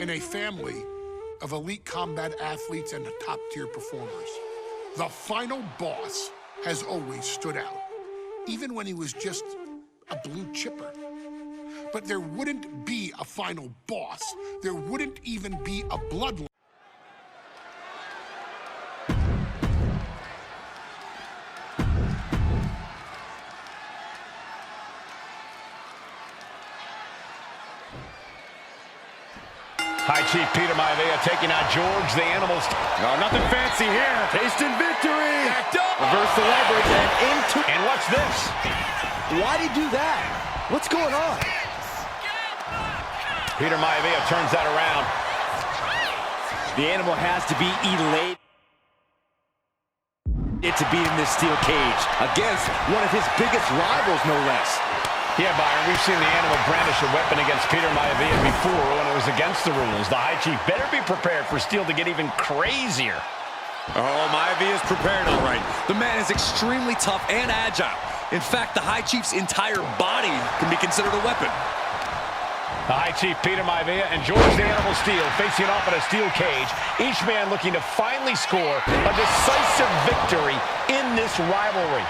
in a family of elite combat athletes and top-tier performers. The final boss has always stood out, even when he was just a blue chipper. But there wouldn't be a final boss. There wouldn't even be a bloodline. High Chief Peter Maivia taking on George the Animals. No, nothing fancy here. Tasting victory. Backed up. Reverse the leverage and into. And what's this? Why'd he do that? What's going on? Peter Maivia turns that around. The Animal has to be elated to be in this steel cage against one of his biggest rivals, no less. Yeah, Byron, we've seen the Animal brandish a weapon against Peter Maivia before when it was against the rules. The High Chief better be prepared for Steel to get even crazier. Oh, Maivia's prepared all right. The man is extremely tough and agile. In fact, the High Chief's entire body can be considered a weapon. The High Chief Peter Maivia and George the Animal Steel facing off in a steel cage, each man looking to finally score a decisive victory in this rivalry.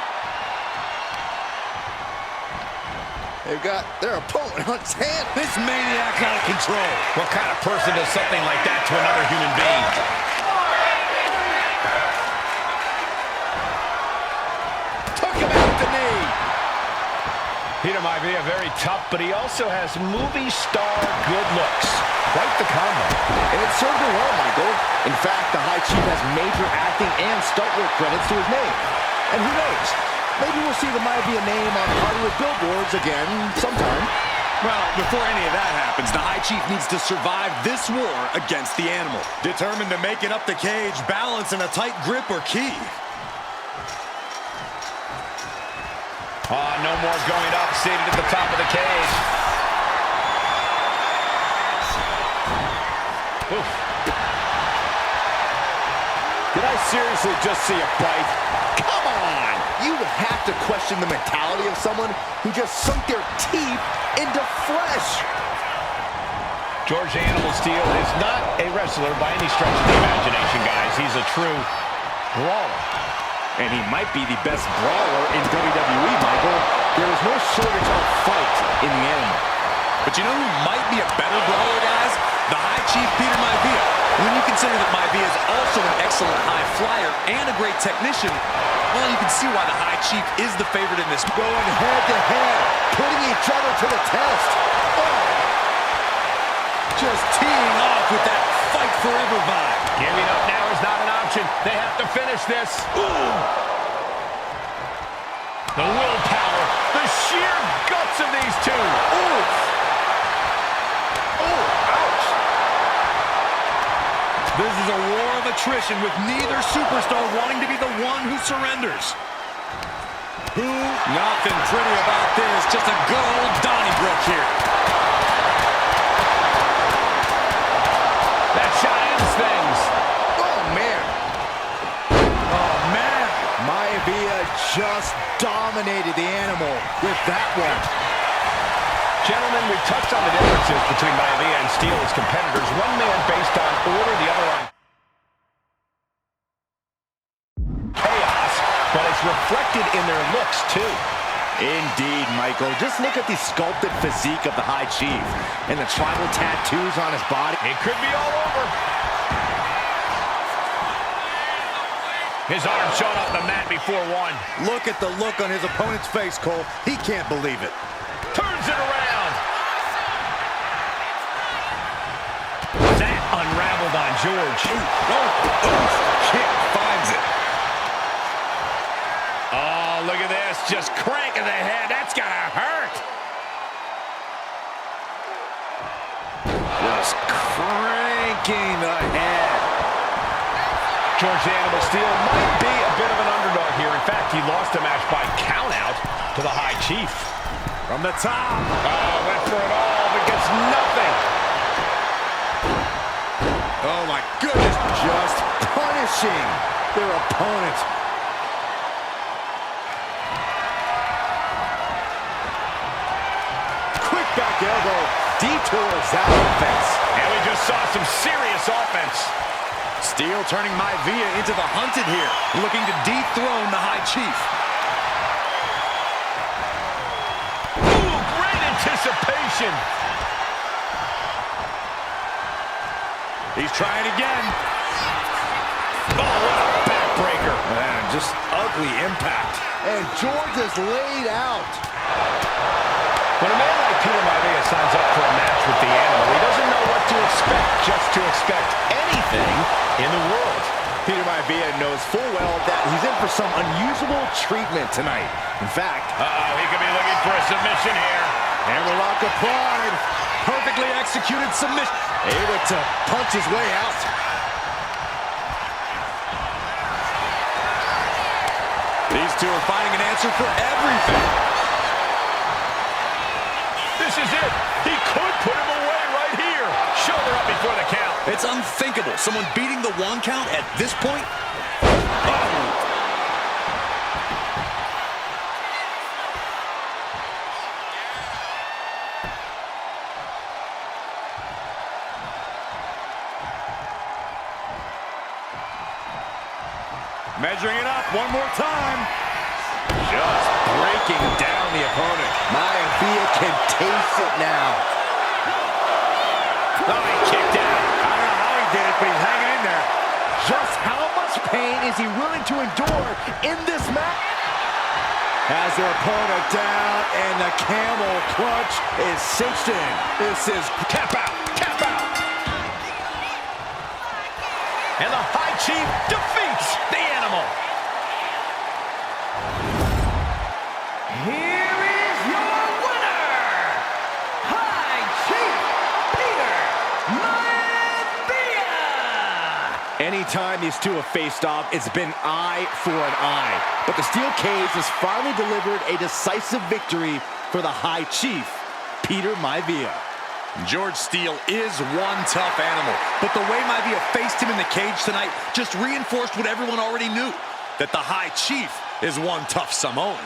They've got their opponent on his hand. This maniac's out of control. What kind of person does something like that to another human being? Took him out the knee. Peter Maivia very tough, but he also has movie star good looks. Quite the combo. And it served him well, Michael. In fact, the High Chief has major acting and stunt work credits to his name. And who knows? Maybe we'll see the Maivia name on Hollywood billboards again sometime. Well, before any of that happens, the High Chief needs to survive this war against the Animal. Determined to make it up the cage, balance and a tight grip are key. No more going up, seated at the top of the cage. Oof. Did I seriously just see a bite? Come on! You would have to question the mentality of someone who just sunk their teeth into flesh. George the Animal Steel is not a wrestler by any stretch of the imagination, guys. He's a true brawler. And he might be the best brawler in WWE, Michael. There is no shortage of fight in the Animal. But you know who might be a better brawler, guys? The High Chief Peter Maivia. When you consider that Maivia is also an excellent high flyer and a great technician, well, you can see why the High Chief is the favorite in this. Going head to head, putting each other to the test. Oh. Just teeing off with that fight forever vibe. Giving up now is not an option. They have to finish this. Ooh. The willpower, the sheer guts of these two. Ooh. Oh, ouch. This is a war of attrition with neither superstar wanting to be the one who surrenders. Nothing pretty about this, just a good old Donnybrook here. That shot ends things. Oh, man. Oh, man. Maivia just dominated the Animal with that one. Gentlemen, we've touched on the differences between Maivia and Steel as competitors. One man based on order, the other on chaos, but it's reflected in their looks, too. Indeed, Michael. Just look at the sculpted physique of the High Chief and the tribal tattoos on his body. It could be all over. His arm showing off the mat before one. Look at the look on his opponent's face, Cole. He can't believe it. Turns it around. That unraveled on George. Kick finds it. Oh, look at this. Just cranking the head. That's gotta hurt. Just cranking the head. George the Animal Steel might be a bit of an underdog here. In fact, he lost the match by countout to the High Chief. From the top. Went for it all, but gets nothing. Oh, my goodness. Just punishing their opponent. Quick back elbow. detours that offense. And we just saw some serious offense. Steel turning Maivia into the hunted here, looking to dethrone the High Chief. Ooh, great anticipation. He's trying again. Oh, what a backbreaker. Man, just ugly impact. And George is laid out. When a man like Peter Maivia signs up for a match with the Animal, he doesn't know what to expect, just to expect anything in the world. Peter Maivia knows full well that he's in for some unusual treatment tonight. In fact, he could be looking for a submission here. Hammerlock applied. Perfectly executed submission. Able to punch his way out. These two are finding an answer for everything. This is it. He could put him away right here. Shoulder up before the count. It's unthinkable. Someone beating the 1 count at this point. Oh. Measuring it up one more time. Just breaking down the opponent. Maivia can taste it now. Oh, he kicked out. I don't know how he did it, but he's hanging in there. Just how much pain is he willing to endure in this match? Has their opponent down, and the camel clutch is cinched in. This is Tap out. Tap out. And the High Chief defeats the Animal. Here is your winner, High Chief Peter Maivia. anytime these two have faced off, it's been eye for an eye. But the steel cage has finally delivered a decisive victory for the High Chief, Peter Maivia. George Steele is one tough animal, but the way Maivia faced him in the cage tonight just reinforced what everyone already knew, that the High Chief is one tough Samoan.